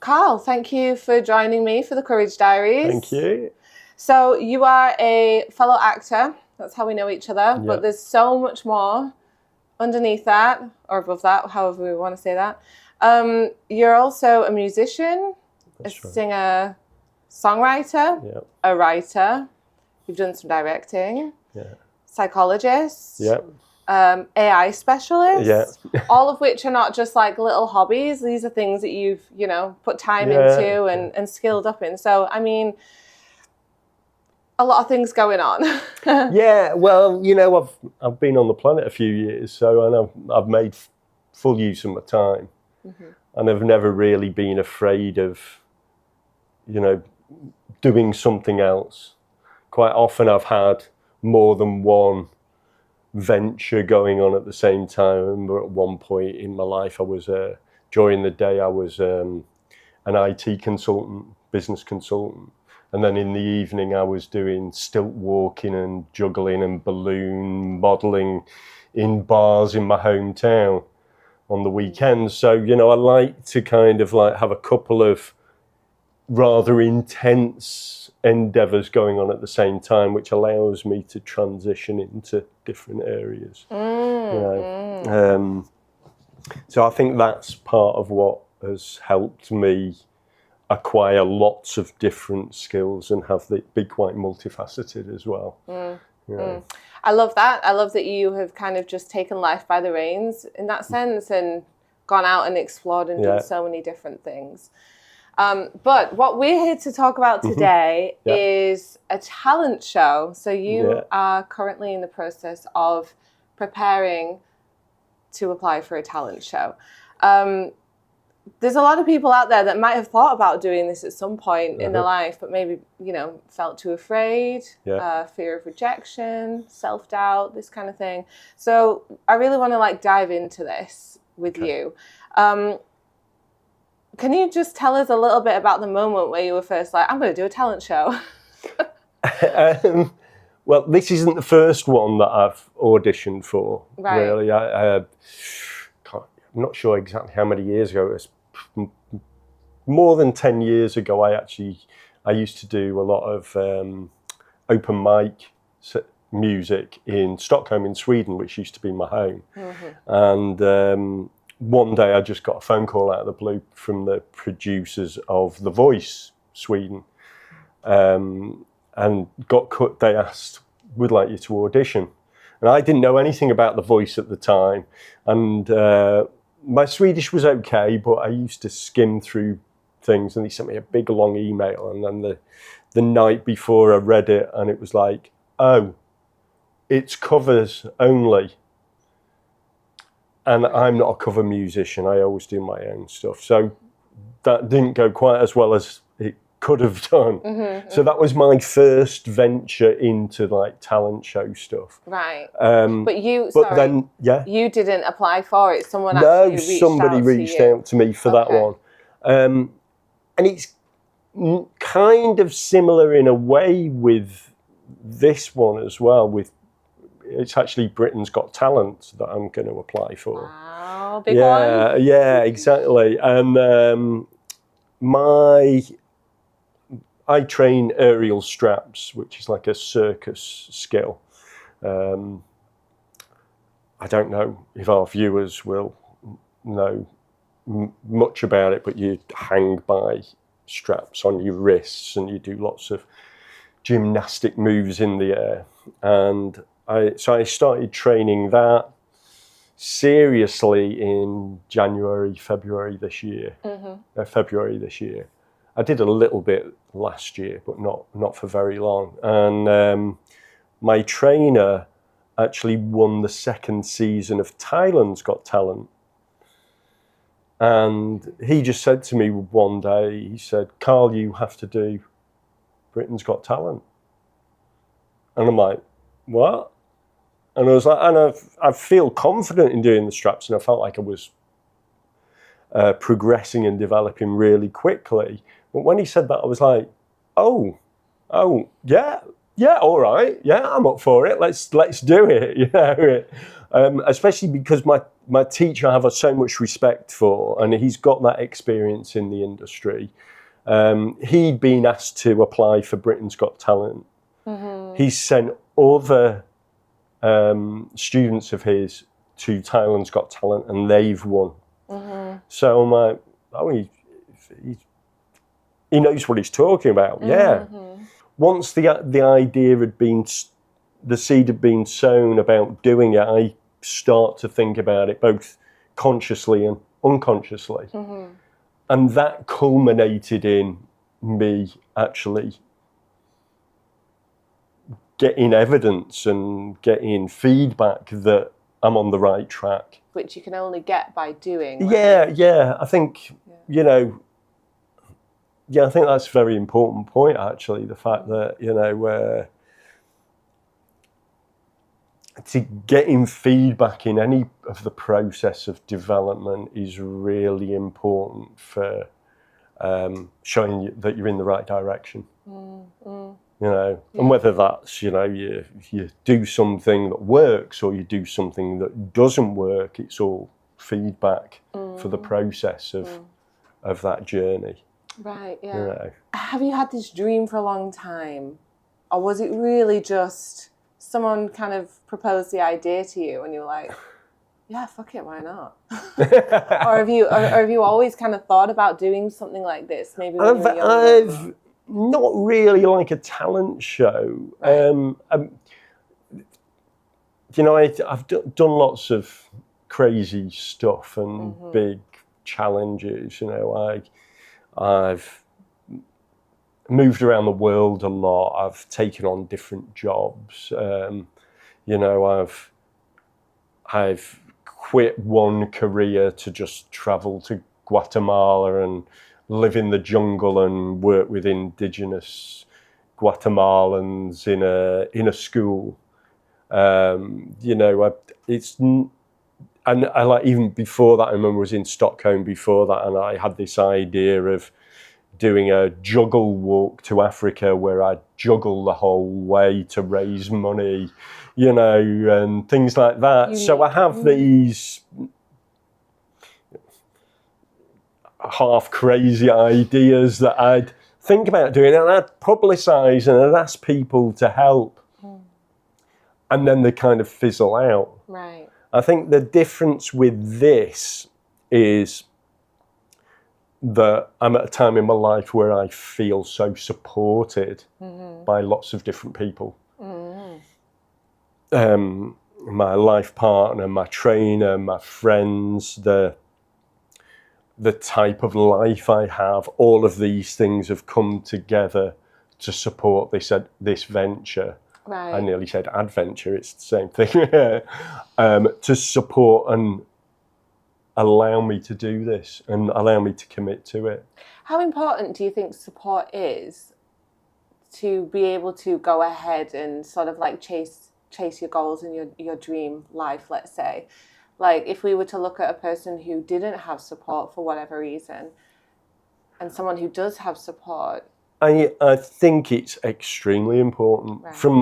Carl, thank you for joining me for the Courage Diaries. Thank you. So you are a fellow actor. That's how we know each other. But there's so much more underneath that, or above that, however we want to say that. You're also a musician, singer, songwriter, a writer. You've done some directing, psychologist, AI specialist, all of which are not just like little hobbies. These are things that you've, put time into and skilled up in. So, I mean, a lot of things going on. Well, I've been on the planet a few years, so I've made full use of my time. And I've never really been afraid of, doing something else. Quite often I've had more than one venture going on at the same time. At one point in my life, during the day I was an IT consultant, business consultant. And then in the evening I was doing stilt walking and juggling and balloon modelling in bars in my hometown on the weekends. So, I like to kind of like have a couple of rather intense endeavours going on at the same time, which allows me to transition into different areas. So I think that's part of what has helped me acquire lots of different skills and be quite multifaceted as well. I love that. I love that you have kind of just taken life by the reins in that sense and gone out and explored and done so many different things. But what we're here to talk about today is a talent show. So you are currently in the process of preparing to apply for a talent show. There's a lot of people out there that might have thought about doing this at some point in their life, but maybe, felt too afraid, fear of rejection, self-doubt, this kind of thing. So I really want to dive into this with you. Can you just tell us a little bit about the moment where you were first like, I'm going to do a talent show? Well, this isn't the first one that I've auditioned for, really. I'm not sure exactly how many years ago. It was more than 10 years ago. I used to do a lot of open mic music in Stockholm in Sweden, which used to be my home. And one day I just got a phone call out of the blue from the producers of The Voice Sweden, and they asked, "Would like you to audition." And I didn't know anything about The Voice at the time, and my Swedish was okay, but I used to skim through things, and they sent me a big long email, and then the night before I read it, and it was like, oh, it's covers only. And I'm not a cover musician. I always do my own stuff. So that didn't go quite as well as it could have done. So that was my first venture into talent show stuff. Right. Then you didn't apply for it. Somebody reached out to me for that one. And it's kind of similar in a way with this one as well. It's actually Britain's Got Talent that I'm going to apply for. Wow, big one. Yeah, exactly. And I train aerial straps, which is like a circus skill. I don't know if our viewers will know much about it, but you hang by straps on your wrists and you do lots of gymnastic moves in the air. And so I started training that seriously in February this year. I did a little bit last year, but not for very long. And my trainer actually won the second season of Thailand's Got Talent. And he just said to me one day, he said, "Carl, you have to do Britain's Got Talent." And I'm like, what? And I was like, and I feel confident in doing the straps, and I felt like I was progressing and developing really quickly. But when he said that, I was like, oh, yeah, yeah, all right, yeah, I'm up for it. Let's do it. You know, especially because my teacher I have so much respect for, and he's got that experience in the industry. He'd been asked to apply for Britain's Got Talent. He's sent other students of his to Thailand's Got Talent, and they've won. So I'm like, oh, he knows what he's talking about. Yeah. Once the idea had been, the seed had been sown about doing it, I start to think about it both consciously and unconsciously. And that culminated in me actually getting evidence and getting feedback that I'm on the right track. Which you can only get by doing. Right? Yeah. I think, you know, I think that's a very important point, actually, the fact that, you know, to getting feedback in any of the process of development is really important for showing you that you're in the right direction. You know, and whether that's, you know, you do something that works or you do something that doesn't work, it's all feedback for the process of that journey. Right, yeah. You know. Have you had this dream for a long time? Or was it really just someone kind of proposed the idea to you and you were like, yeah, fuck it, why not? or have you always kind of thought about doing something like this? Maybe when you were younger? I've not really like a talent show. Right. You know, I've done lots of crazy stuff and big challenges. You know, I've moved around the world a lot. I've taken on different jobs. You know, I've quit one career to just travel to Guatemala and live in the jungle and work with indigenous Guatemalans in a school. You know, and I like, even before that, I remember I was in Stockholm before that, and I had this idea of doing a juggle walk to Africa where I'd juggle the whole way to raise money, you know, and things like that. So I have these half crazy ideas that I'd think about doing, and I'd publicise and I'd ask people to help. And then they kind of fizzle out. Right. I think the difference with this is that I'm at a time in my life where I feel so supported by lots of different people. My life partner, my trainer, my friends, the type of life I have, all of these things have come together to support this venture. Right. I nearly said adventure, it's the same thing. To support and allow me to do this and allow me to commit to it. How important do you think support is to be able to go ahead and sort of like chase your goals and your dream life, let's say? Like if we were to look at a person who didn't have support for whatever reason and someone who does have support, I think it's extremely important from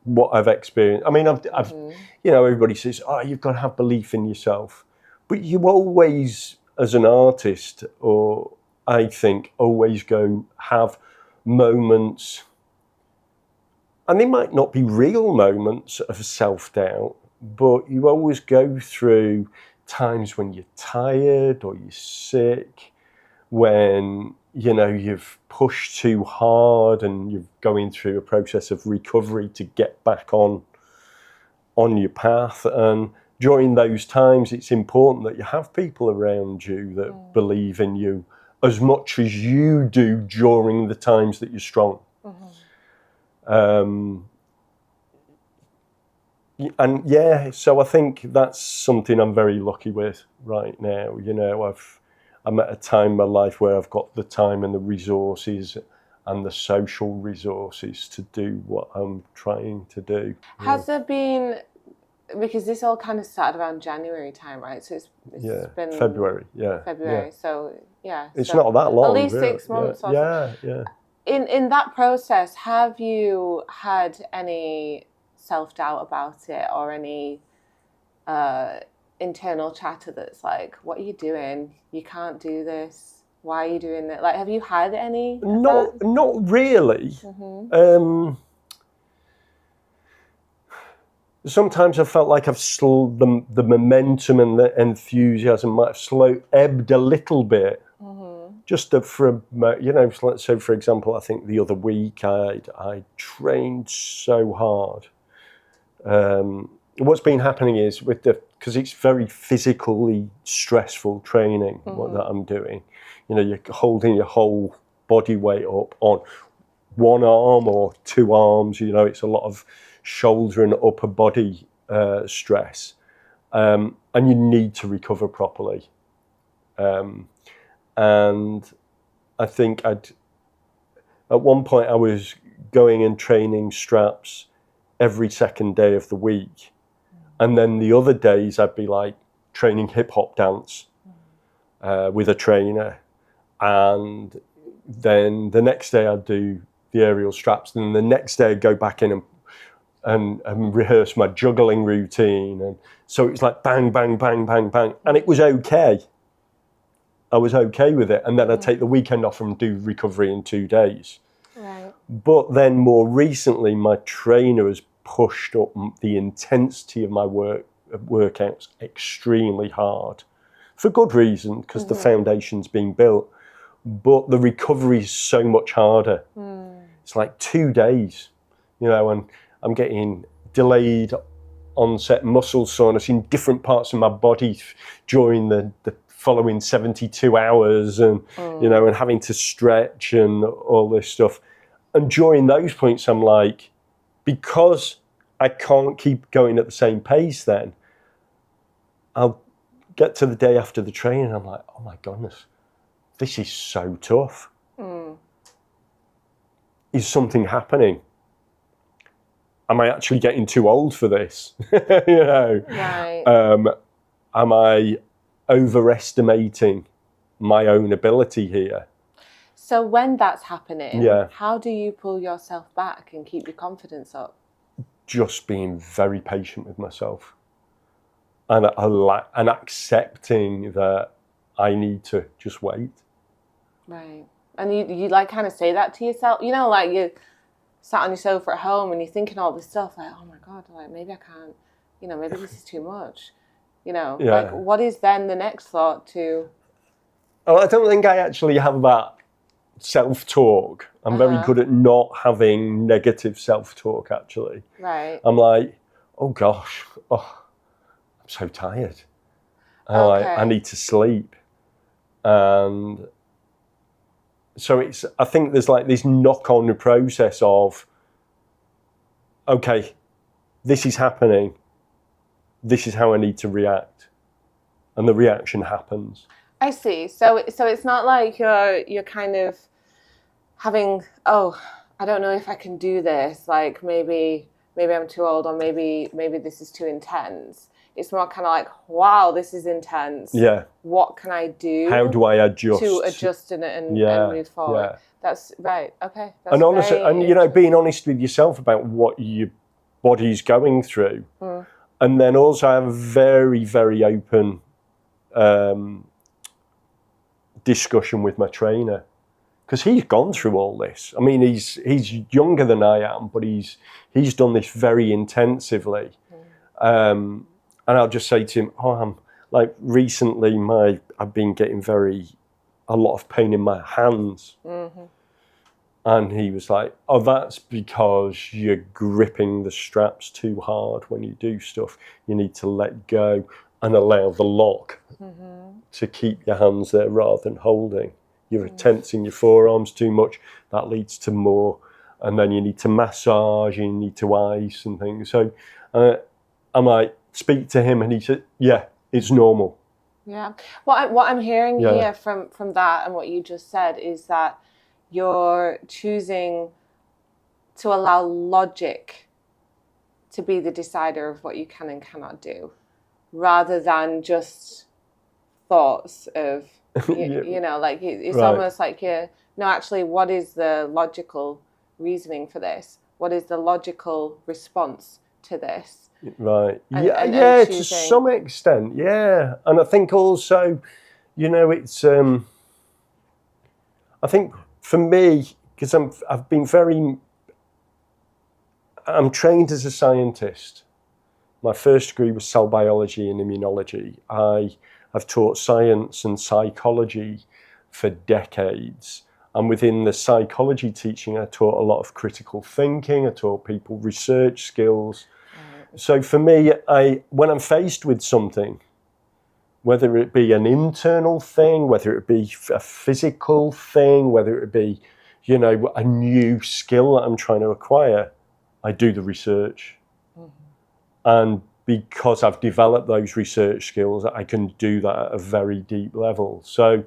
what I've experienced. I mean, I've you know, everybody says, oh, you've got to have belief in yourself. But you always, as an artist, or I think, always have moments, and they might not be real moments of self-doubt, but you always go through times when you're tired or you're sick, when, you know, you've pushed too hard and you're going through a process of recovery to get back on your path. And during those times, it's important that you have people around you that believe in you as much as you do during the times that you're strong. And yeah, so I think that's something I'm very lucky with right now. You know, I'm at a time in my life where I've got the time and the resources and the social resources to do what I'm trying to do. Has there been, because this all kind of started around January time, right? So it's been February, February, so yeah. It's so not that long. At least really. 6 months. Yeah. in that process, have you had any self-doubt about it, or any internal chatter that's like, what are you doing? You can't do this. Why are you doing it? Like, have you had any? Not really. Mm-hmm. Sometimes I felt like the momentum and the enthusiasm might have ebbed a little bit. Mm-hmm. Just for, let's say, for example, I think the other week I trained so hard. What's been happening is because it's very physically stressful training, what that I'm doing. You're holding your whole body weight up on one arm or two arms. It's a lot of shoulder and upper body stress, and you need to recover properly. And I think at one point I was going and training straps every second day of the week, and then the other days I'd be like training hip hop dance with a trainer, and then the next day I'd do the aerial straps, and the next day I'd go back in and rehearse my juggling routine, and so it was like bang, bang, bang, bang, bang, and it was okay. I was okay with it, and then I'd take the weekend off and do recovery in 2 days. Right. But then more recently, my trainer has pushed up the intensity of my workouts extremely hard, for good reason, because the foundation's being built. But the recovery is so much harder. It's like 2 days, and I'm getting delayed onset muscle soreness in different parts of my body during the following 72 hours, and and having to stretch and all this stuff. And during those points, I'm like, because I can't keep going at the same pace, then I'll get to the day after the training and I'm like, oh my goodness, this is so tough. Is something happening? Am I actually getting too old for this? Right. Am I overestimating my own ability here? So when that's happening, Yeah. how do you pull yourself back and keep your confidence up? Just being very patient with myself, and accepting that I need to just wait. Right. And you like kind of say that to yourself, like you sat on your sofa at home and you're thinking all this stuff, like, oh my God, like maybe I can't, maybe this is too much. Yeah. Like what is then the next thought to? Oh, I don't think I actually have that self-talk. I'm very good at not having negative self-talk, actually. Right. I'm like, oh gosh, I'm so tired. I need to sleep. And so I think there's like this knock-on process of, okay, this is happening. This is how I need to react. And the reaction happens. I see. So it's not like you're kind of having, I don't know if I can do this. Like maybe I'm too old, or maybe this is too intense. It's more kind of like, wow, this is intense. Yeah. What can I do? How do I adjust? To adjust and move forward. Yeah. That's right. Okay. That's and honestly, being honest with yourself about what your body's going through, and then also have a very, very open discussion with my trainer, because he's gone through all this. I mean, he's younger than I am, but he's done this very intensively. And I'll just say to him, I'm like, recently I've been getting a lot of pain in my hands. And he was like, oh, that's because you're gripping the straps too hard when you do stuff. You need to let go and allow the lock to keep your hands there rather than holding. You're tensing your forearms too much. That leads to more. And then you need to massage, you need to ice and things. So I might speak to him and he said, yeah, it's normal. Yeah. What I'm hearing here from that and what you just said is that you're choosing to allow logic to be the decider of what you can and cannot do, rather than just thoughts of you know, like it's Right. almost like no, actually, what is the logical reasoning for this? What is the logical response to this? Right. And, Yeah, and yeah, to choosing. some extent, yeah. And I think also, you know, it's I think for me, because I'm trained as a scientist. My first degree was cell biology and immunology. I've taught science and psychology for decades. And within the psychology teaching, I taught a lot of critical thinking. I taught people research skills. Right. So for me, when I'm faced with something, whether it be an internal thing, whether it be a physical thing, whether it be, you know, a new skill that I'm trying to acquire, I do the research. Mm-hmm. And because I've developed those research skills, I can do that at a very deep level. So,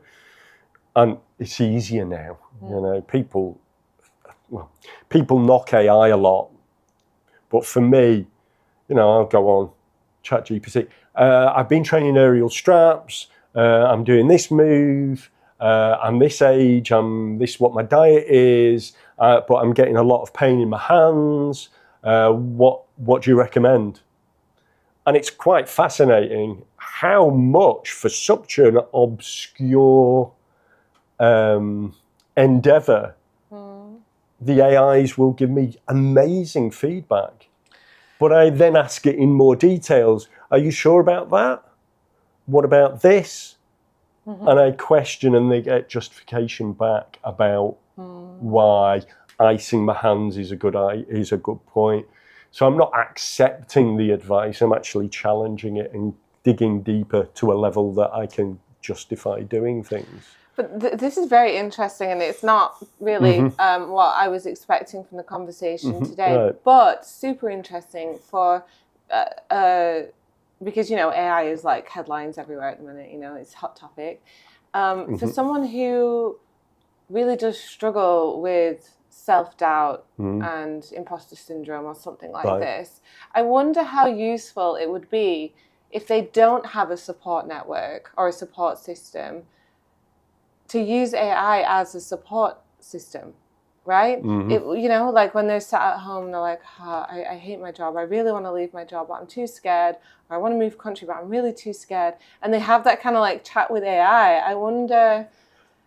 and it's easier now. Mm. You know, people knock AI a lot, but for me, you know, I'll go on ChatGPT. I've been training aerial straps. I'm doing this move. I'm this age. This is what my diet is. But I'm getting a lot of pain in my hands. What do you recommend? And it's quite fascinating how much, for such an obscure endeavour, the AIs will give me amazing feedback. But I then ask it in more details. Are you sure about that? What about this? Mm-hmm. And I question, and they get justification back about why icing my hands is a good point. So I'm not accepting the advice. I'm actually challenging it and digging deeper to a level that I can justify doing things. But this is very interesting, and it's not really what I was expecting from the conversation today, right. But super interesting for, because, you know, AI is like headlines everywhere at the minute, you know, it's a hot topic. For someone who really does struggle with self-doubt and imposter syndrome or something like this, I wonder how useful it would be if they don't have a support network or a support system to use AI as a support system, right? You know, like when they're sat at home, they're like, I hate my job. I really want to leave my job, but I'm too scared. Or I want to move country, but I'm really too scared. And they have that kind of like chat with AI. I wonder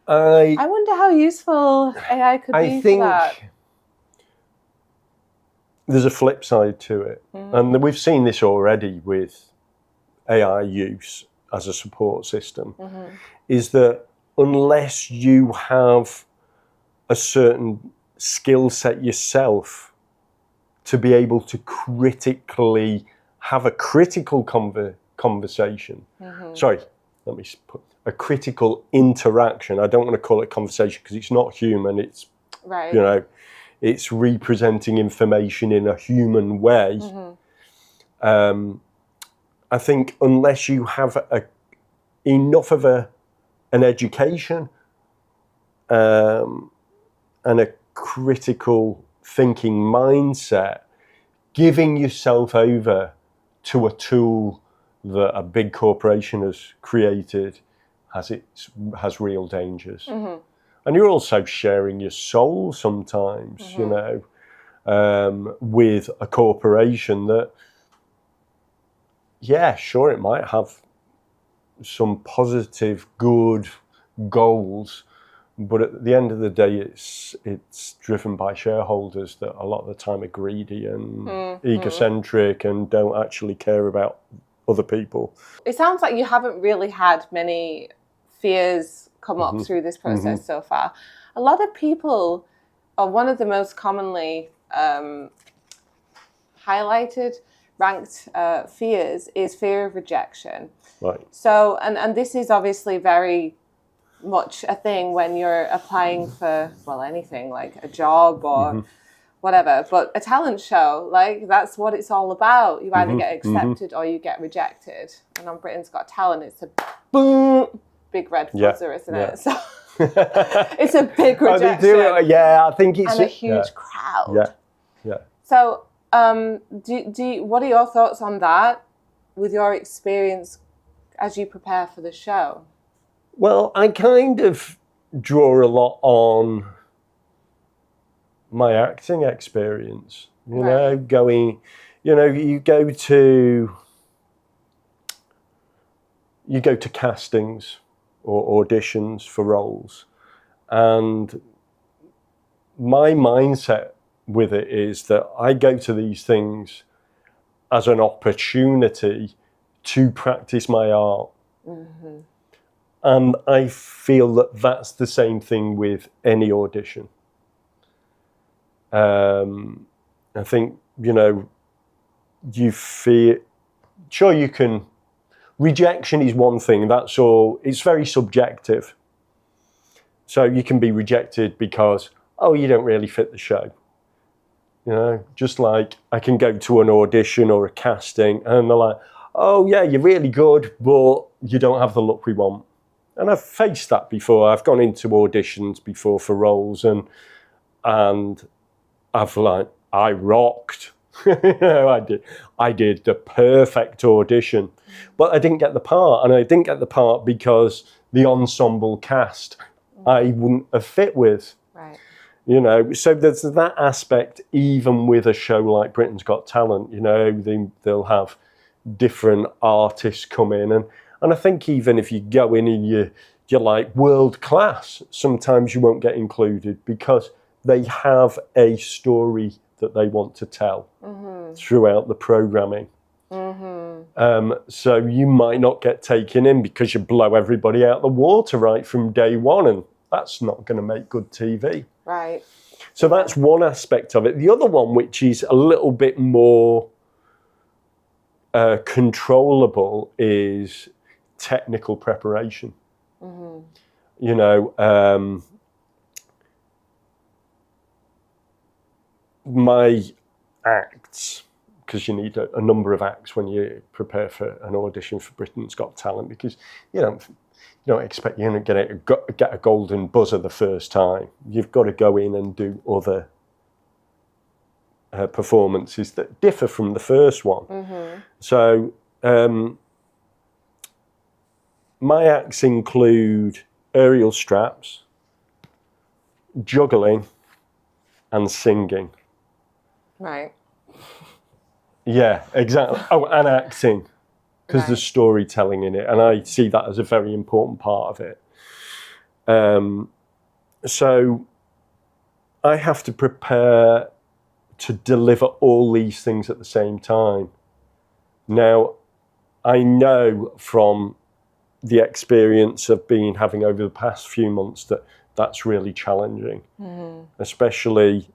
how useful AI could be for that. I think there's a flip side to it. And we've seen this already with AI use as a support system, is that unless you have a certain skill set yourself to be able to critically have a critical conversation. Sorry, let me put a critical interaction. I don't want to call it conversation because it's not human. It's, you know, it's representing information in a human way. I think unless you have enough of an education and a critical thinking mindset, giving yourself over to a tool that a big corporation has created has real dangers. And you're also sharing your soul sometimes, you know, with a corporation that, yeah, sure, it might have some positive, good goals, but at the end of the day, it's driven by shareholders that a lot of the time are greedy and egocentric and don't actually care about other people. It sounds like you haven't really had many fears come up through this process so far. A lot of people, or one of the most commonly highlighted, ranked fears is fear of rejection. Right. So, and this is obviously very much a thing when you're applying for, well, anything like a job or whatever, but a talent show, like that's what it's all about. You either get accepted or you get rejected. And on Britain's Got Talent, it's a boom, big red buzzer, isn't it? So it's a big rejection. Yeah, I think it's and a huge crowd. Yeah. So, what are your thoughts on that with your experience as you prepare for the show? Well, I kind of draw a lot on my acting experience. You know, going, you know, you go to castings or auditions for roles, and my mindset with it is that I go to these things as an opportunity to practice my art. Mm-hmm. And I feel that that's the same thing with any audition. I think, you know, you feel, sure, you can, rejection is one thing, that's all, it's very subjective. So you can be rejected because, oh, you don't really fit the show. You know, just like I can go to an audition or a casting and they're like, oh yeah, you're really good, but you don't have the look we want. And I've faced that before. I've gone into auditions before for roles and I've like, I rocked. You know, I did the perfect audition, but I didn't get the part. And I didn't get the part because the ensemble cast I wouldn't have fit with. Right. You know, so there's that aspect, even with a show like Britain's Got Talent, you know, they'll have different artists come in. And I think even if you go in and you're like world class, sometimes you won't get included because they have a story that they want to tell throughout the programming. So you might not get taken in because you blow everybody out the water right from day one, and that's not going to make good TV. Right. So that's one aspect of it. The other one, which is a little bit more controllable, is technical preparation. You know, my acts, because you need a number of acts when you prepare for an audition for Britain's Got Talent, because you don't expect you're going to get a golden buzzer the first time. You've got to go in and do other performances that differ from the first one. So my acts include aerial straps, juggling, and singing. Right. Yeah, exactly. Oh, and acting, because there's storytelling in it, and I see that as a very important part of it. So I have to prepare to deliver all these things at the same time. Now, I know from the experience of having over the past few months that that's really challenging, especially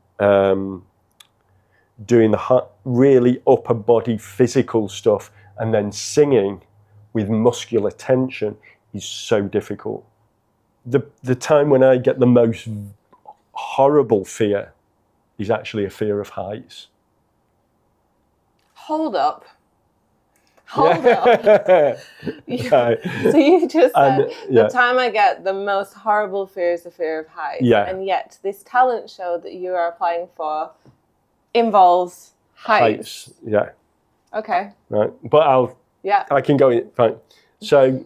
doing the really upper body physical stuff and then singing with muscular tension is so difficult. The time when I get the most horrible fear is actually a fear of heights. Hold up. So you just said the time I get the most horrible fear is the fear of heights. Yeah. And yet this talent show that you are applying for involves heights. Yeah. Okay. Right. But I can go in. Fine. So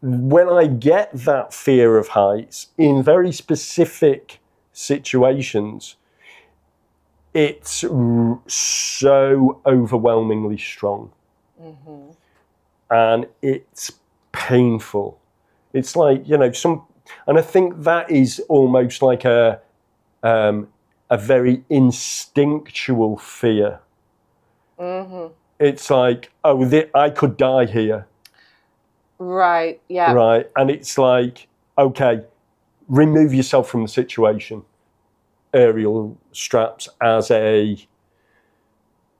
when I get that fear of heights in very specific situations, it's so overwhelmingly strong. And it's painful. It's like, you know, and I think that is almost like a very instinctual fear. It's like, oh, I could die here. Right, yeah. Right, and it's like, okay, remove yourself from the situation. Aerial straps as a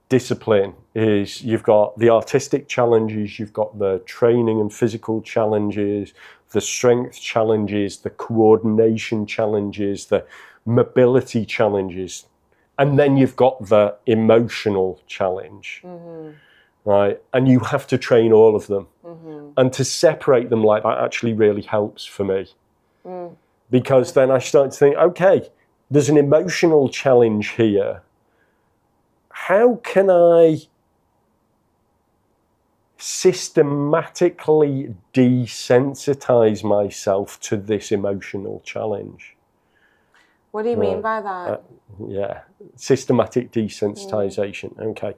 discipline is, you've got the artistic challenges, you've got the training and physical challenges, the strength challenges, the coordination challenges, the mobility challenges, and then you've got the emotional challenge, right? And you have to train all of them. And to separate them like that actually really helps for me. Because then I start to think, okay, there's an emotional challenge here. How can I systematically desensitize myself to this emotional challenge. What do you mean by that? Yeah, systematic desensitization. Okay.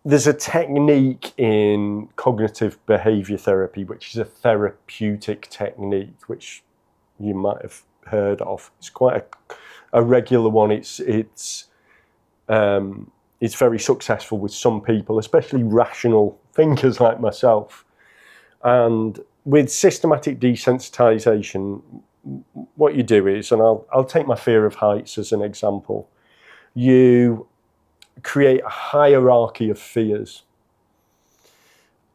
There's a technique in cognitive behavior therapy, which is a therapeutic technique, which you might have heard of. It's quite a regular one. It's very successful with some people, especially rational thinkers like myself. And with systematic desensitization, what you do is, and I'll take my fear of heights as an example, you create a hierarchy of fears.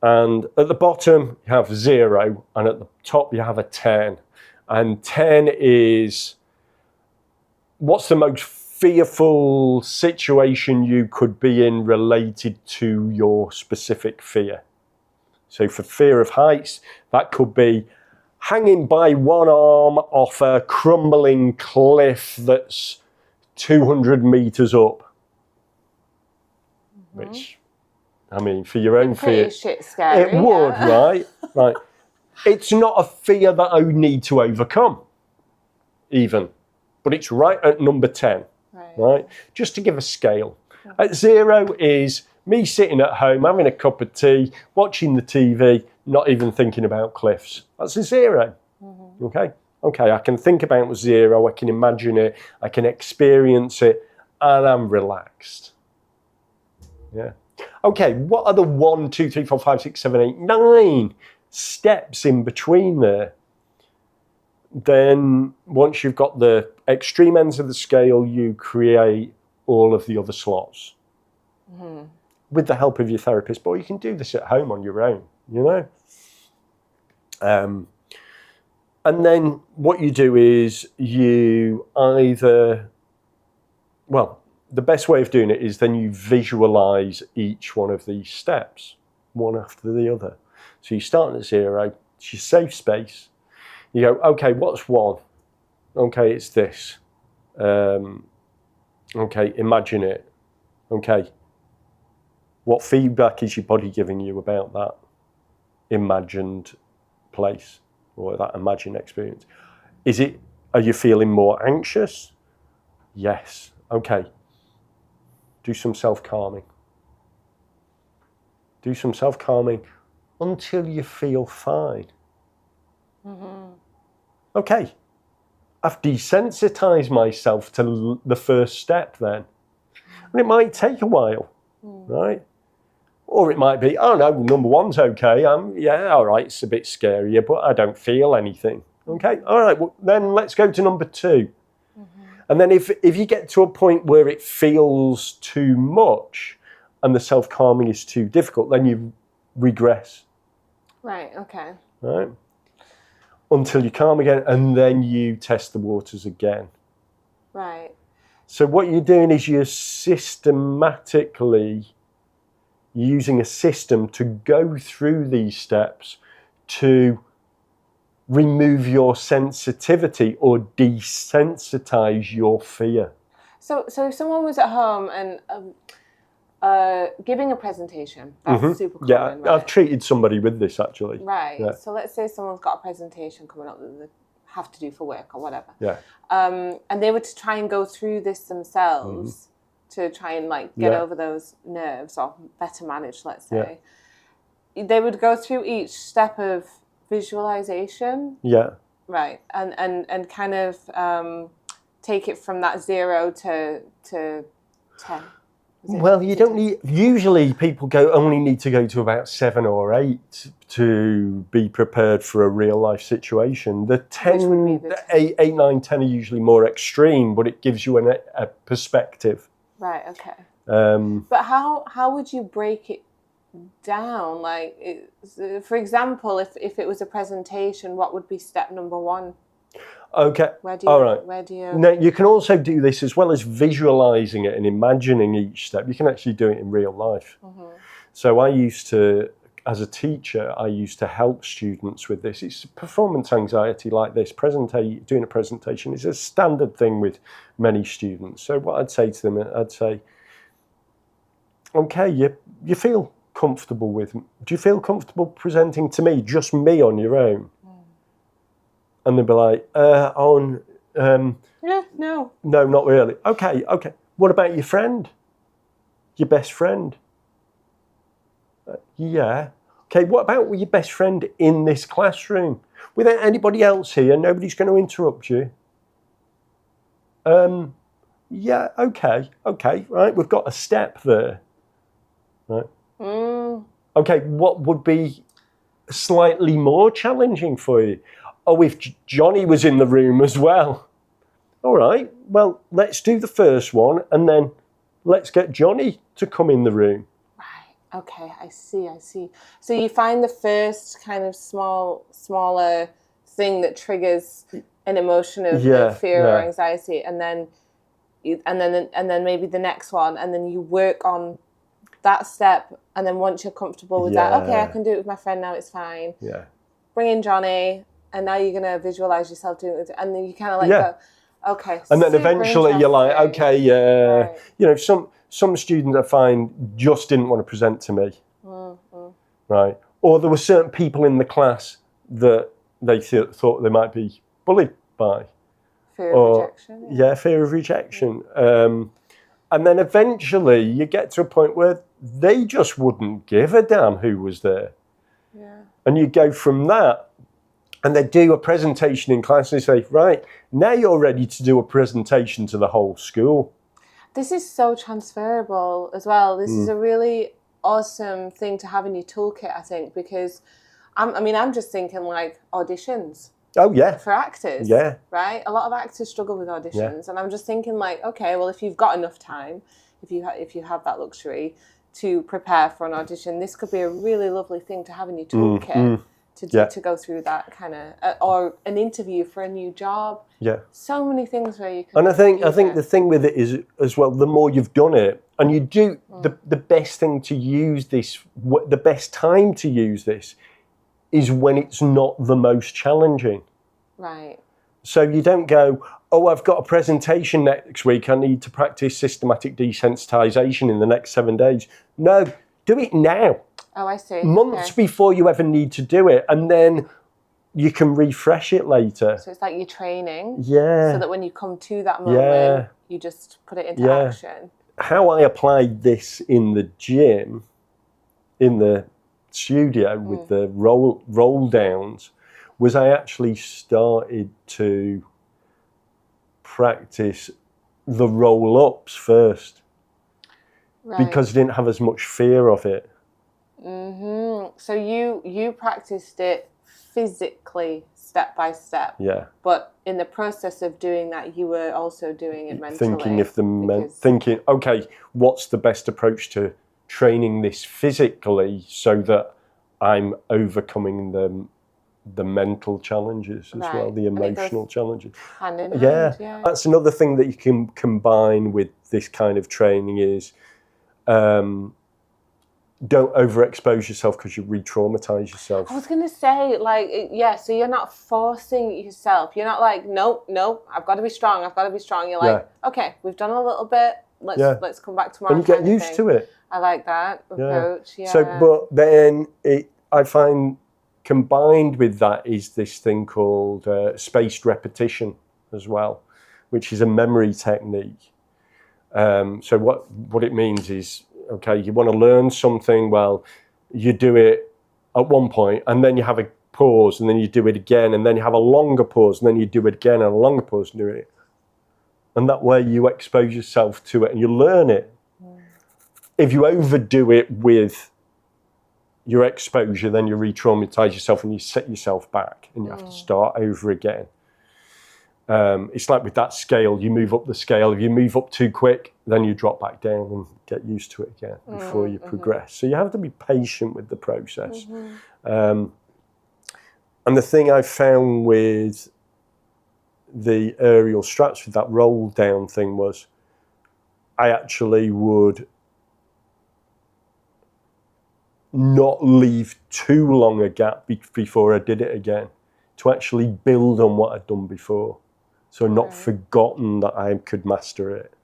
And at the bottom, you have 0, and at the top, you have a 10. And 10 is, what's the most fearful situation you could be in related to your specific fear? So for fear of heights, that could be hanging by one arm off a crumbling cliff that's 200 meters up. Which, I mean, for your own fear, shit scary, it would, right? Like, it's not a fear that I need to overcome, even, but it's right at number 10, right? Just to give a scale. At 0 is me sitting at home, having a cup of tea, watching the TV, not even thinking about cliffs. That's a 0, okay? Okay, I can think about 0, I can imagine it, I can experience it, and I'm relaxed. Yeah. Okay, what are the 1, 2, 3, 4, 5, 6, 7, 8, 9 steps in between there? Then once you've got the extreme ends of the scale, you create all of the other slots with the help of your therapist. But you can do this at home on your own, you know? And then what you do is you either, well, the best way of doing it is then you visualize each one of these steps, one after the other. So you start at 0, it's your safe space. You go, okay, what's 1? Okay, it's this. Okay, imagine it. Okay, what feedback is your body giving you about that imagined place or that imagined experience? Are you feeling more anxious? Yes. Okay. Do some self-calming. Do some self-calming until you feel fine. Okay, I've desensitized myself to the first step then. And it might take a while, right? Or it might be, oh no, number 1's okay. Yeah, all right, it's a bit scarier, but I don't feel anything. Okay, all right, well, then let's go to number 2. And then if you get to a point where it feels too much and the self-calming is too difficult, then you regress. Right, okay. Right? Until you calm again, and then you test the waters again. Right. So what you're doing is you're systematically using a system to go through these steps to remove your sensitivity or desensitize your fear. So if someone was at home and giving a presentation, that's super common, yeah, right? I've treated somebody with this actually. Right. Yeah. So let's say someone's got a presentation coming up that they have to do for work or whatever. Yeah. And they were to try and go through this themselves to try and get over those nerves or better manage, let's say. Yeah. They would go through each step of visualization. Yeah. Right. And kind of take it from that 0 to 10. Well, you don't need, usually people only need to go to about 7 or 8 to be prepared for a real life situation. The 8, 9, 10 are usually more extreme, but it gives you a perspective. Right, okay. But how would you break it down? Like, for example, if it was a presentation, what would be step number 1? Okay. Where do you? Now, you can also do this as well as visualizing it and imagining each step. You can actually do it in real life. So I used to, as a teacher, I used to help students with this. It's performance anxiety like this. Doing a presentation is a standard thing with many students. So what I'd say to them, I'd say, okay, you feel comfortable with, do you feel comfortable presenting to me, just me on your own? And they'd be like, no. No, not really. Okay. What about your friend? Your best friend? Yeah. Okay, what about with your best friend in this classroom? Without anybody else here, nobody's going to interrupt you. Yeah, okay, right, we've got a step there. Right. Okay, what would be slightly more challenging for you? Oh, if Johnny was in the room as well. All right, well, let's do the first one and then let's get Johnny to come in the room. Right, okay, I see. So you find the first kind of smaller thing that triggers an emotion of fear or anxiety, and then maybe the next one, and then you work on that step, and then once you're comfortable with that, okay, I can do it with my friend now, it's fine. Yeah. Bring in Johnny, and now you're going to visualize yourself doing it, and then you kind of go, okay. And then eventually you're like, okay, right. You know, some students I find just didn't want to present to me, right? Or there were certain people in the class that they thought they might be bullied by. Fear of rejection. Yeah, fear of rejection. And then eventually you get to a point where they just wouldn't give a damn who was there. Yeah. And you go from that, and they do a presentation in class and they say, right, now you're ready to do a presentation to the whole school. This is so transferable as well. This is a really awesome thing to have in your toolkit, I think, because I'm just thinking like auditions. Oh, yeah. For actors. Yeah. Right? A lot of actors struggle with auditions. And I'm just thinking like, okay, well, if you've got enough time, if you have that luxury to prepare for an audition, this could be a really lovely thing to have in your toolkit to go through that kind of, or an interview for a new job. Yeah. So many things where you can. And I think the thing with it is as well, the more you've done it, and you do, the best thing to use this, the best time to use this is when it's not the most challenging. Right. So you don't go, oh, I've got a presentation next week, I need to practice systematic desensitization in the next 7 days. No, do it now. Oh, I see. Months before you ever need to do it, and then you can refresh it later. So it's like you're training. Yeah. So that when you come to that moment, you just put it into action. How I applied this in the gym, in the studio with the roll downs, was I actually started to practice the roll ups first, because I didn't have as much fear of it. So you practiced it physically, step by step. Yeah. But in the process of doing that, you were also doing it mentally. Thinking, okay, what's the best approach to training this physically so that I'm overcoming the mental challenges as well, the emotional challenges. Hand in hand, That's another thing that you can combine with this kind of training is don't overexpose yourself because you re-traumatize yourself. I was going to say, so you're not forcing yourself. You're not like, nope, I've got to be strong. You're like, okay, we've done a little bit. Let's come back tomorrow. And you get used to it. I like that approach. Yeah. So, but then I find combined with that is this thing called spaced repetition as well, which is a memory technique. So what it means is, okay, you want to learn something, well, you do it at one point, and then you have a pause, and then you do it again, and then you have a longer pause, and then you do it again, and a longer pause, and do it. And that way you expose yourself to it, and you learn it. If you overdo it with your exposure, then you re-traumatize yourself and you set yourself back and you have to start over again. It's like with that scale, you move up the scale. If you move up too quick, then you drop back down and get used to it again before you progress. So you have to be patient with the process. And the thing I found with the aerial straps, with that roll down thing, was I actually would not leave too long a gap before I did it again, to actually build on what I'd done before. So not forgotten that I could master it.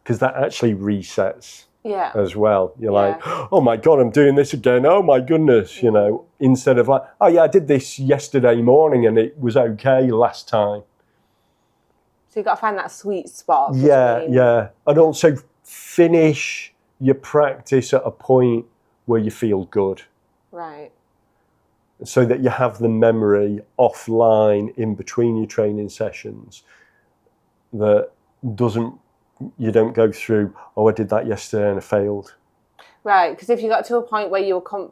Because that actually resets. as well. You're like, oh my God, I'm doing this again. Oh my goodness, you know, instead of like, oh yeah, I did this yesterday morning and it was okay last time. So you've got to find that sweet spot. Yeah. And also finish your practice at a point where you feel good. Right. So that you have the memory offline in between your training sessions that you don't go through, oh, I did that yesterday and I failed. Right, because if you got to a point where you were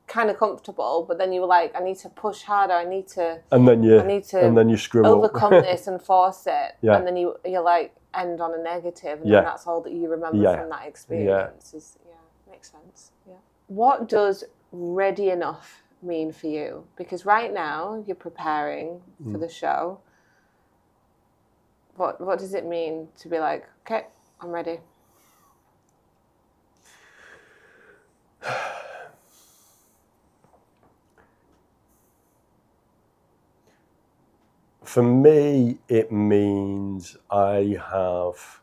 kind of comfortable, but then you were like, I need to push harder, I need to screw overcome this and force it, and then you're like end on a negative, and then that's all that you remember from that experience. Makes sense. Yeah. What does ready enough mean for you? Because right now you're preparing for the show. What does it mean to be like, okay, I'm ready? For me, it means I have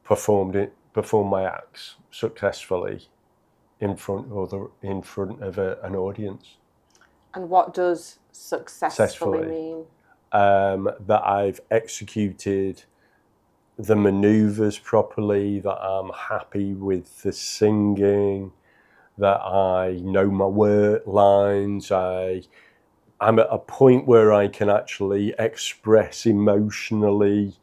performed my acts successfully in front of an audience. And what does successfully mean? That I've executed the maneuvers properly, that I'm happy with the singing, that I know my word lines, I'm at a point where I can actually express emotionally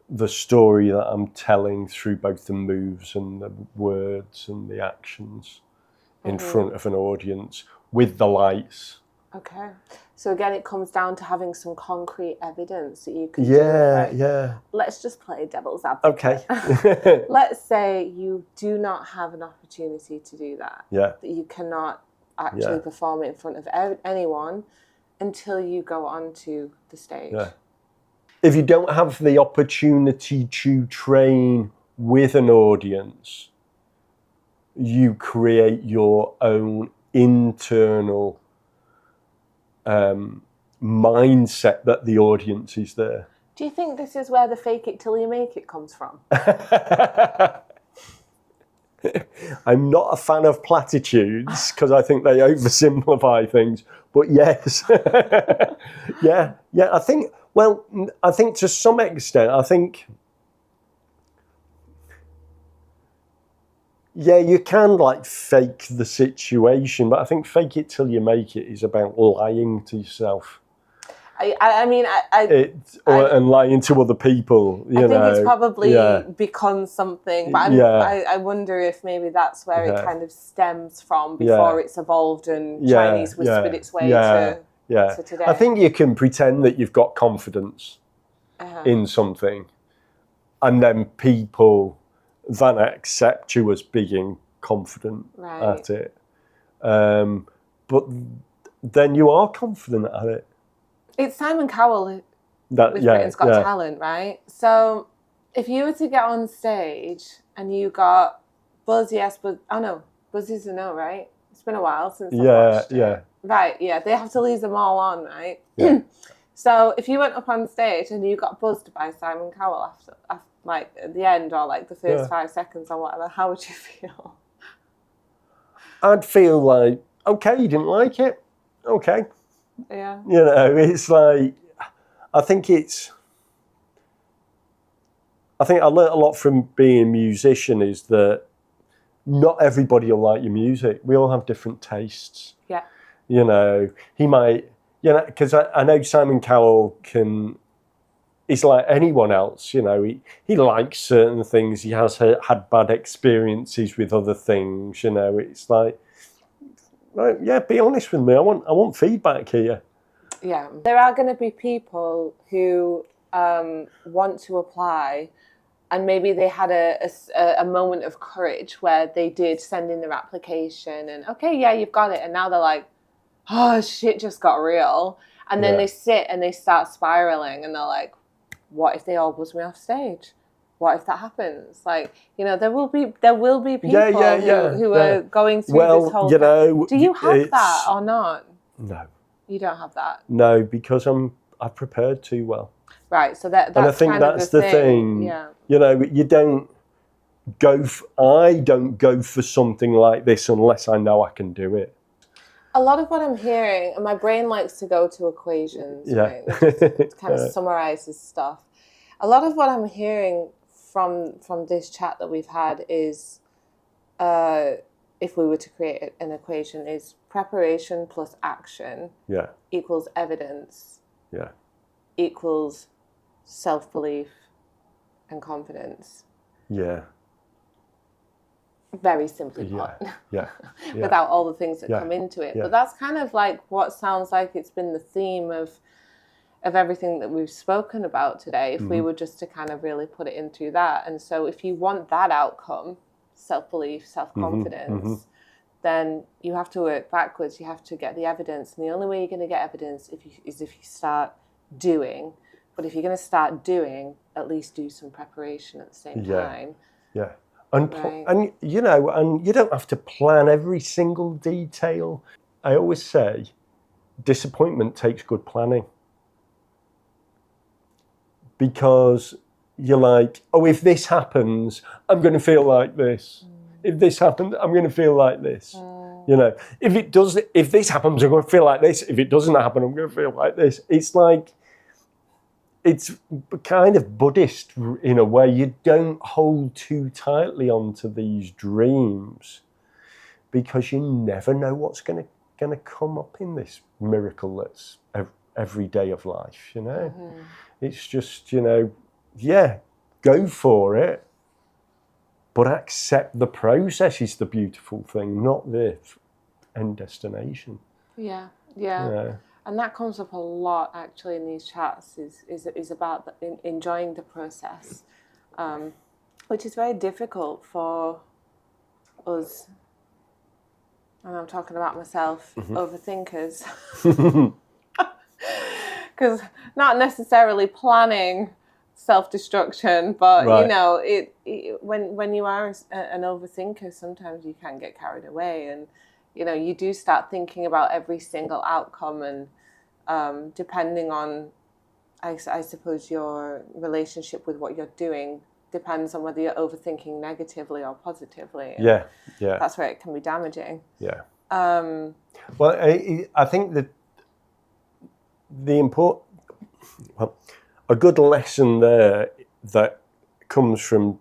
the story that I'm telling through both the moves and the words and the actions in front of an audience with the lights. Okay. So again, it comes down to having some concrete evidence that you can do. Yeah. Let's just play devil's advocate. Okay. Let's say you do not have an opportunity to do that. Yeah. That you cannot actually perform it in front of anyone until you go onto the stage. Yeah. If you don't have the opportunity to train with an audience, you create your own internal mindset that the audience is there. Do you think this is where the fake it till you make it comes from? I'm not a fan of platitudes because I think they oversimplify things, but yes. yeah, I think to some extent, you can like fake the situation, but I think fake it till you make it is about lying to yourself. And lying to other people. I think it's probably become something, but I wonder if maybe that's where it kind of stems from before it's evolved and Chinese whispered its way to today. I think you can pretend that you've got confidence in something, and then people then accept you as being confident at it. But then you are confident at it. It's Simon Cowell with Britain's Got Talent, right? So if you were to get on stage and you got buzz, yes, but buzz is a no, right? It's been a while since I've watched it. Right, they have to leave them all on, right? Yeah. So if you went up on stage and you got buzzed by Simon Cowell after like at the end or like the first 5 seconds or whatever, how would you feel? I'd feel like, okay, you didn't like it. Okay. Yeah. It's like, I think I learnt a lot from being a musician is that not everybody will like your music. We all have different tastes. Yeah. He might, because I know Simon Cowell he's like anyone else, he likes certain things. He has had bad experiences with other things, it's like, right, be honest with me. I want feedback here. Yeah. There are going to be people who want to apply and maybe they had a moment of courage where they did send in their application and, okay, yeah, you've got it. And now they're like, oh, shit just got real. And then they sit and they start spiraling and they're like, what if they all buzz me off stage? What if that happens? Like, there will be people who are going through this whole thing. Do you have that or not? No. You don't have that? No, because I've prepared too well. Right, so that's and I think kind that's of the thing. Yeah. You don't I don't go for something like this unless I know I can do it. A lot of what I'm hearing, and my brain likes to go to equations, right? It kind of summarizes stuff. A lot of what I'm hearing from this chat that we've had is, if we were to create an equation, is preparation plus action equals evidence equals self-belief and confidence. Yeah. Very simply put. Without all the things that come into it. But that's kind of like what sounds like it's been the theme of everything that we've spoken about today, if we were just to kind of really put it into that. And so if you want that outcome, self-belief, self-confidence, then you have to work backwards. You have to get the evidence. And the only way you're going to get evidence is if you start doing. But if you're going to start doing, at least do some preparation at the same time. Yeah. And you know, and you don't have to plan every single detail. I always say, disappointment takes good planning, because you're like, oh, if this happens, I'm going to feel like this. If this happens, I'm going to feel like this. You know, if this happens, I'm going to feel like this. If it doesn't happen, I'm going to feel like this. It's like, it's kind of Buddhist in a way. You don't hold too tightly onto these dreams, because you never know what's going to come up in this miracle that's every day of life, you know. It's just, you know, go for it, but accept the process is the beautiful thing, not the end destination. Yeah. And that comes up a lot, actually, in these chats, is about enjoying the process, which is very difficult for us, and I'm talking about myself, overthinkers, because not necessarily planning self-destruction, but you know, when you are an overthinker, sometimes you can get carried away, and you know, you do start thinking about every single outcome, and depending on, I suppose, your relationship with what you're doing depends on whether you're overthinking negatively or positively. Yeah. That's where it can be damaging. Yeah. Well, I think that a good lesson there that comes from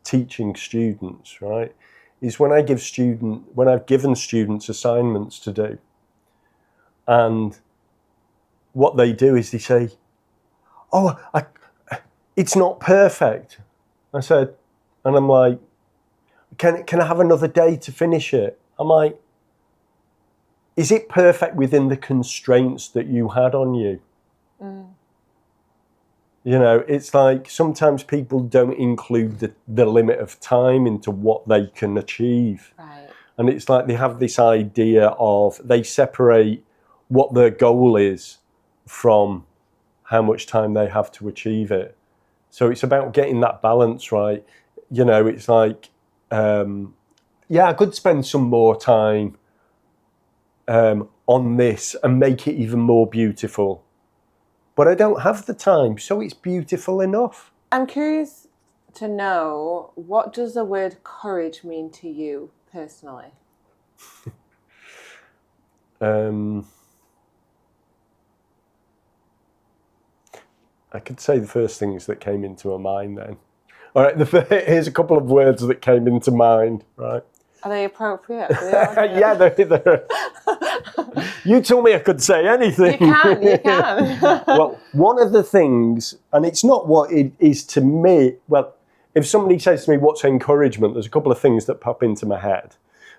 teaching students, right, is when I've given students assignments to do, and what they do is they say, oh, it's not perfect. I said, and I'm like, can I have another day to finish it? I'm like, is it perfect within the constraints that you had on you? You know, it's like sometimes people don't include the limit of time into what they can achieve. Right. And it's like they have this idea of, they separate what their goal is from how much time they have to achieve it. So it's about getting that balance right. You know, it's like, I could spend some more time on this and make it even more beautiful, but I don't have the time, so it's beautiful enough. I'm curious to know, what does the word courage mean to you personally? I could say the first things that came into my mind then. All right, here's a couple of words that came into mind, right? Are they appropriate? Yeah, they're You told me I could say anything. You can. Well, one of the things, and it's not what it is to me, well, if somebody says to me, what's encouragement, there's a couple of things that pop into my head,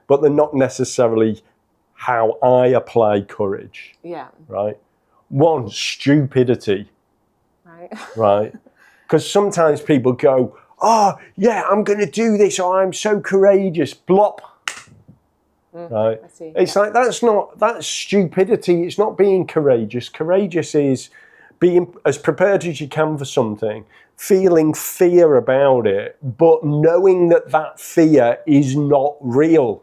but they're not necessarily how I apply courage. Yeah. Right? One, stupidity. Right? Because sometimes people go, oh, yeah, I'm going to do this, or I'm so courageous, blop. Right? I see. It's like, that's stupidity. It's not being courageous. Courageous is being as prepared as you can for something, feeling fear about it, but knowing that fear is not real.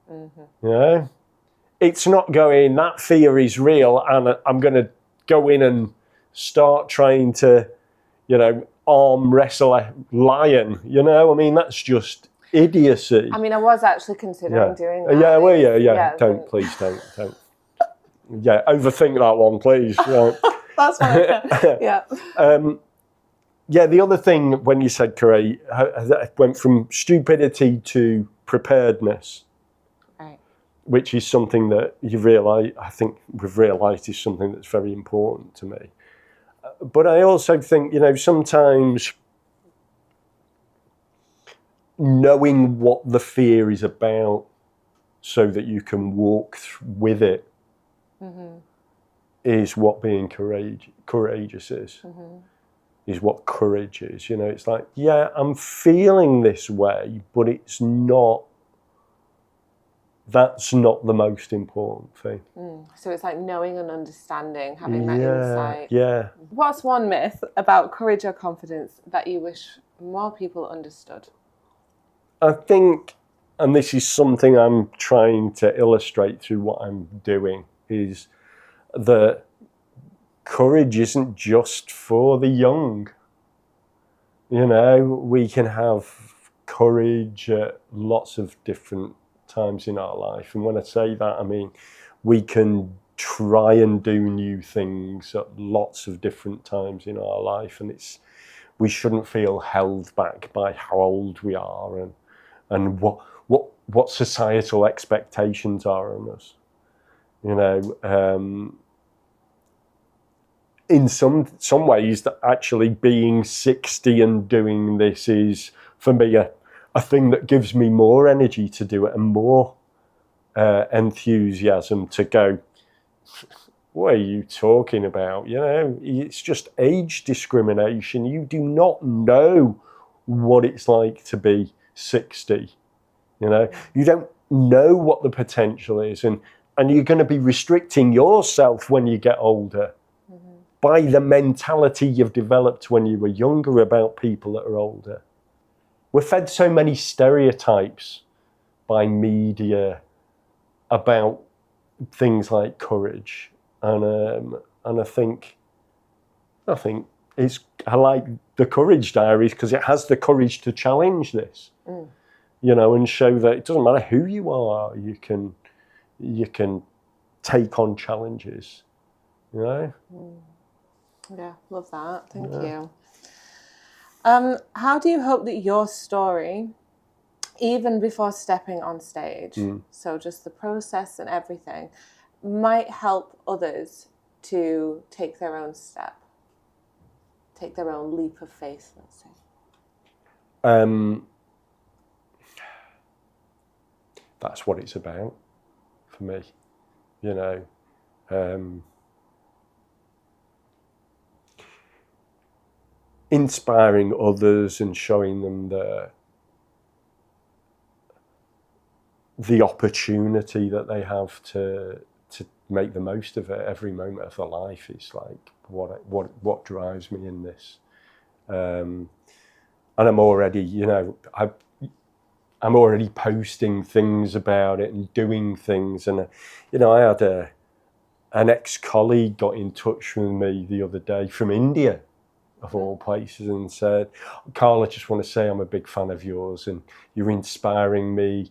You know? It's not going, that fear is real, and I'm going to go in and start trying to, you know, arm wrestle a lion, you know? I mean, that's just idiocy. I mean, I was actually considering doing that. Yeah, well, don't, please don't. Yeah, overthink that one, please. That's fine. Yeah. Yeah, the other thing when you said courage, went from stupidity to preparedness, right, which is something that you realise, I think we've realised is something that's very important to me. But I also think, you know, sometimes knowing what the fear is about so that you can walk with it is what being courageous is. Is what courage is. You know, it's like, yeah, I'm feeling this way, but it's not, that's not the most important thing. So it's like knowing and understanding, having that insight. Yeah. What's one myth about courage or confidence that you wish more people understood? I think, and this is something I'm trying to illustrate through what I'm doing, is that courage isn't just for the young. You know, we can have courage at lots of different times in our life. And when I say that, I mean, we can try and do new things at lots of different times in our life. And we shouldn't feel held back by how old we are and what societal expectations are on us. You know, in some ways, that actually being 60 and doing this is, for me, a thing that gives me more energy to do it and more enthusiasm to go, what are you talking about? You know, it's just age discrimination. You do not know what it's like to be 60. You know, you don't know what the potential is, and you're going to be restricting yourself when you get older. By the mentality you've developed when you were younger about people that are older. We're fed so many stereotypes by media about things like courage, and I think I like the Courage Diaries because it has the courage to challenge this, you know, and show that it doesn't matter who you are, you can take on challenges, you know. Yeah, love that. Thank you. How do you hope that your story, even before stepping on stage, so just the process and everything, might help others to take their own step, take their own leap of faith, let's say? That's what it's about for me, you know. Inspiring others and showing them the opportunity that they have to make the most of it every moment of their life is like what drives me in this. And I'm already, you know, I'm already posting things about it and doing things. And you know, I had an ex-colleague got in touch with me the other day from India, of all places, and said, Carl, I just want to say I'm a big fan of yours and you're inspiring me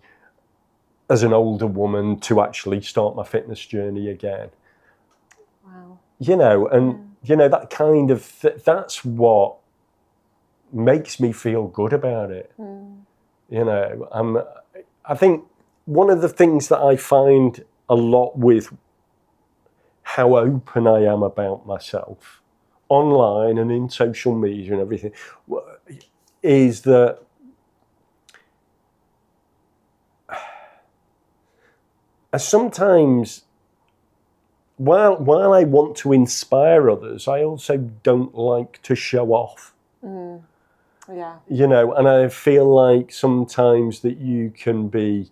as an older woman to actually start my fitness journey again. Wow. You know, and you know, that kind of that's what makes me feel good about it. You know, I think one of the things that I find a lot with how open I am about myself online and in social media and everything is that I sometimes, while I want to inspire others, I also don't like to show off. Yeah. You know, and I feel like sometimes that you can be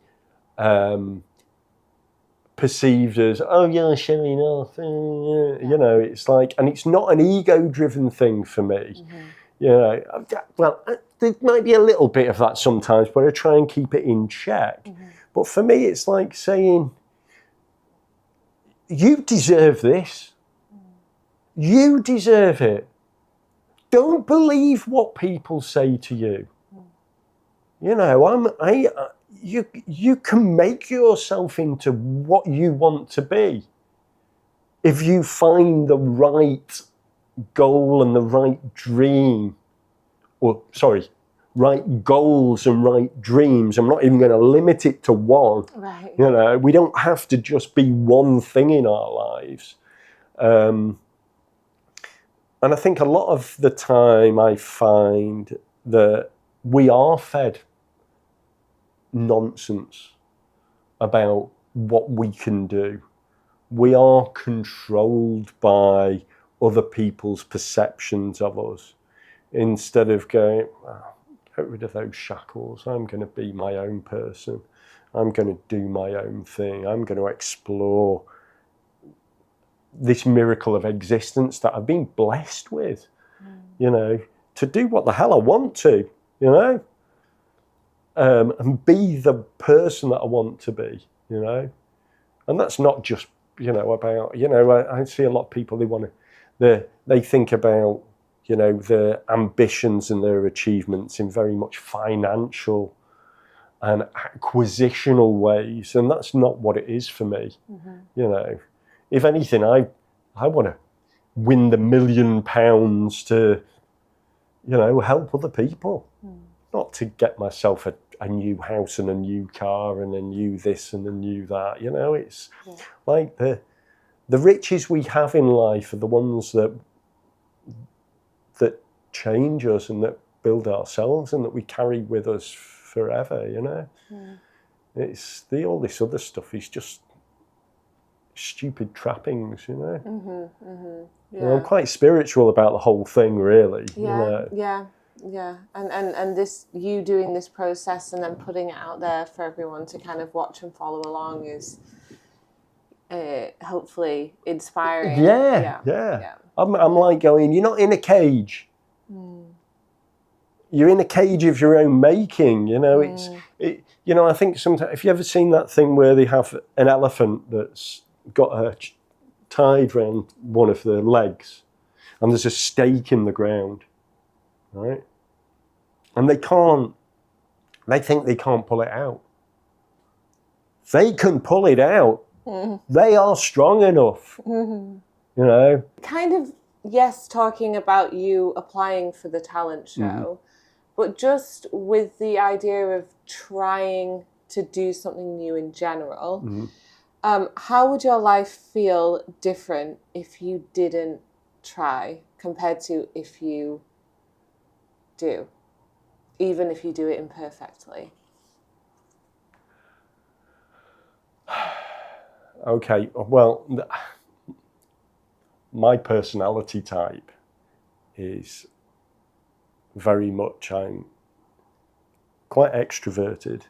perceived as, oh, you're showing off. You know, it's like, and it's not an ego-driven thing for me. You know, well, there might be a little bit of that sometimes, but I try and keep it in check. But for me, it's like saying, you deserve this. You deserve it. don't believe what people say to you. You know, you can make yourself into what you want to be if you find the right goal and the right dream, right goals and right dreams. I'm not even going to limit it to one. Right. You know, we don't have to just be one thing in our lives. And I think a lot of the time I find that we are fed nonsense about what we can do. We are controlled by other people's perceptions of us. Instead of going, get rid of those shackles, I'm going to be my own person. I'm going to do my own thing. I'm going to explore this miracle of existence that I've been blessed with, you know, to do what the hell I want to, you know, and be the person that I want to be, you know. And that's not just, you know, about, you know, I see a lot of people, they think about, you know, their ambitions and their achievements in very much financial and acquisitional ways. And that's not what it is for me. You know, if anything, I want to win the £1 million to, you know, help other people, not to get myself a new house and a new car and a new this and a new that. You know, it's like the riches we have in life are the ones that change us and that build ourselves and that we carry with us forever, you know. It's all this other stuff is just stupid trappings, you know. Yeah. And I'm quite spiritual about the whole thing, really. Yeah, you know? yeah. And this, you doing this process and then putting it out there for everyone to kind of watch and follow along is hopefully inspiring. Yeah. I'm like going, you're not in a cage. You're in a cage of your own making, you know. You know, I think sometimes, if you ever seen that thing where they have an elephant that's got her tied around one of the legs and there's a stake in the ground, right? And they think they can't pull it out. They can pull it out. They are strong enough, you know. Kind of, yes, talking about you applying for the talent show, but just with the idea of trying to do something new in general, how would your life feel different if you didn't try compared to if you do, even if you do it imperfectly? Okay, well, my personality type is very much, I'm quite extroverted.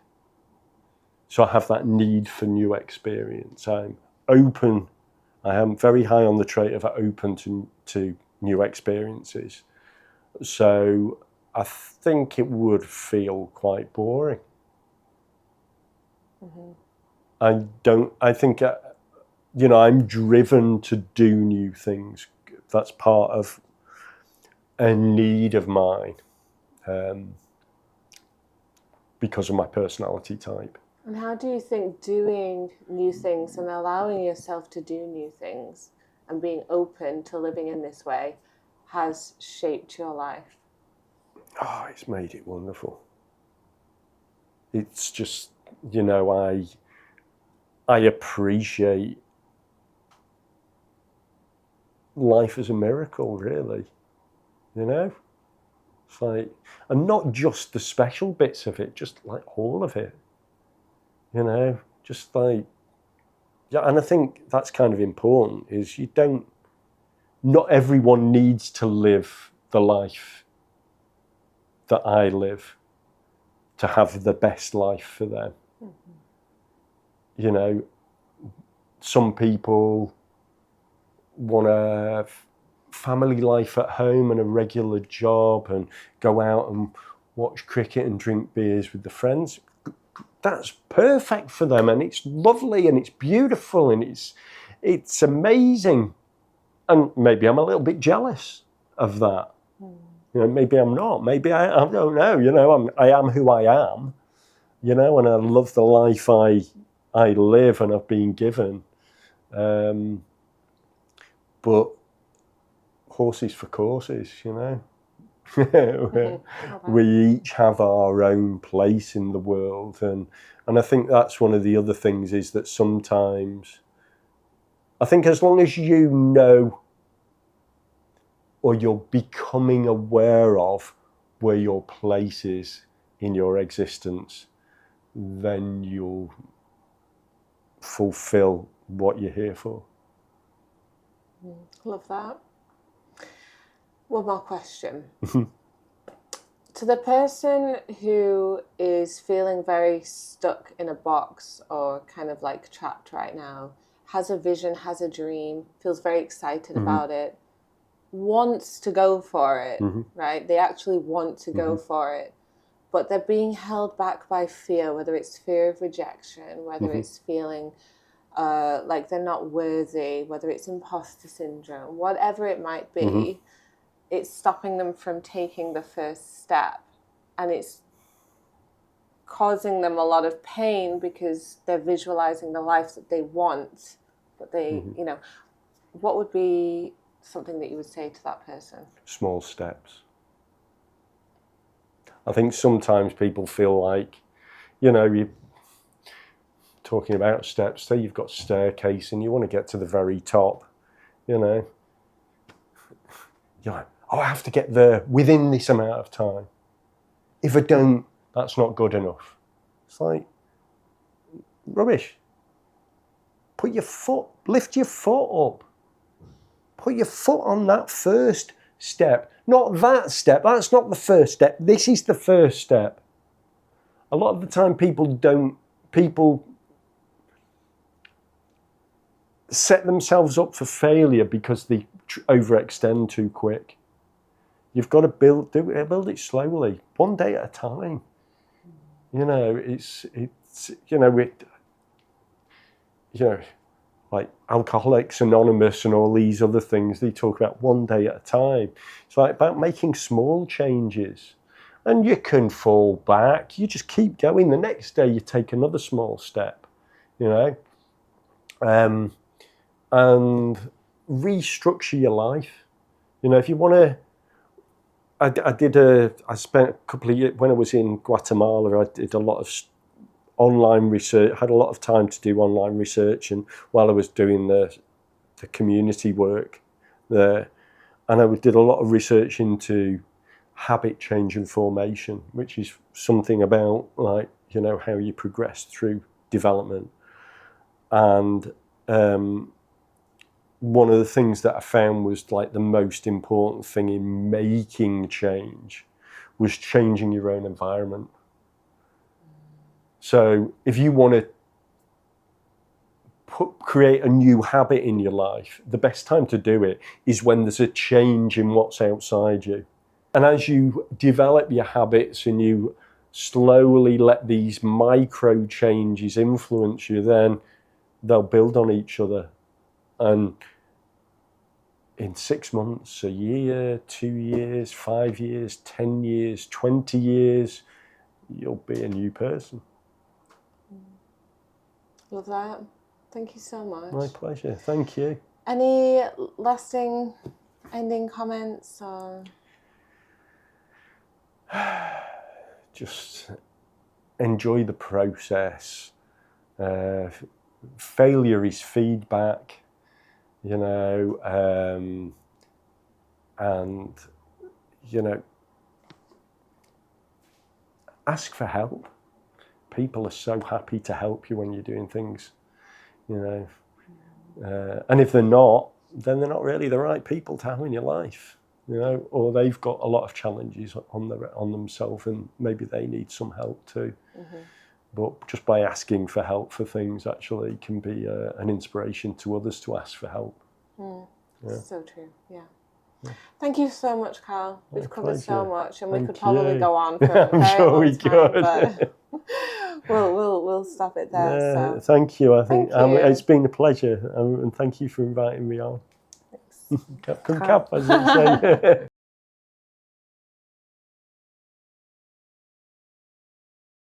So I have that need for new experience. I'm open. I am very high on the trait of open to new experiences. So I think it would feel quite boring. I think, you know, I'm driven to do new things. That's part of a need of mine because of my personality type. And how do you think doing new things and allowing yourself to do new things and being open to living in this way has shaped your life? Oh, it's made it wonderful. It's just, you know, I appreciate life as a miracle, really, you know? It's like, and not just the special bits of it, just like all of it, you know? Just like, yeah, and I think that's kind of important, is not everyone needs to live the life that I live to have the best life for them. You know, some people want a family life at home and a regular job and go out and watch cricket and drink beers with the friends. That's perfect for them, and it's lovely and it's beautiful and it's amazing. And maybe I'm a little bit jealous of that. maybe I'm not. Maybe I don't know. I am who I am. And I love the life I live and I've been given. But horses for courses, We each have our own place in the world, and I think that's one of the other things is that sometimes I think as long as you know or you're becoming aware of where your place is in your existence, then you'll fulfill what you're here for. Love that. One more question. To the person who is feeling very stuck in a box or kind of like trapped right now, has a vision, has a dream, feels very excited about it, wants to go for it, right? They actually want to go for it, but they're being held back by fear, whether it's fear of rejection, whether it's feeling like they're not worthy, whether it's imposter syndrome, whatever it might be, it's stopping them from taking the first step. And it's causing them a lot of pain because they're visualizing the life that they want, but they, what would be something that you would say to that person? Small steps. I think sometimes people feel like, you're talking about steps, say you've got staircase and you want to get to the very top, You're like, oh, I have to get there within this amount of time. If I don't, that's not good enough. It's like, rubbish. Lift your foot up. Put your foot on that first step. Not that step, that's not the first step. This is the first step. A lot of the time people set themselves up for failure because they overextend too quick. You've got to build it slowly, one day at a time. Like Alcoholics Anonymous and all these other things, they talk about one day at a time. It's like about making small changes. And you can fall back. You just keep going. The next day you take another small step, and restructure your life. If you want to, I spent a couple of years, when I was in Guatemala, I did a lot of online research, had a lot of time to do online research, and while I was doing the community work there, and I did a lot of research into habit change and formation, which is something about how you progress through development. And one of the things that I found was like the most important thing in making change was changing your own environment. So if you want to create a new habit in your life, the best time to do it is when there's a change in what's outside you. And as you develop your habits and you slowly let these micro changes influence you, then they'll build on each other. And in 6 months, a year, 2 years, 5 years, 10 years, 20 years, you'll be a new person. Love that. Thank you so much. My pleasure. Thank you. Any lasting ending comments? Or? Just enjoy the process. Failure is feedback, and ask for help. People are so happy to help you when you're doing things, and if they're not, then they're not really the right people to have in your life, or they've got a lot of challenges on themselves, and maybe they need some help too. But just by asking for help for things actually can be an inspiration to others to ask for help. Yeah. So true. Yeah. Thank you so much, Carl. We've covered so much, and we could Thank probably you. go on for a I'm very sure long we time, could. but we'll stop it there. Yeah, So. thank you. I think Thank you. it's been a pleasure, and thank you for inviting me on. Thanks. Come cap, as they say.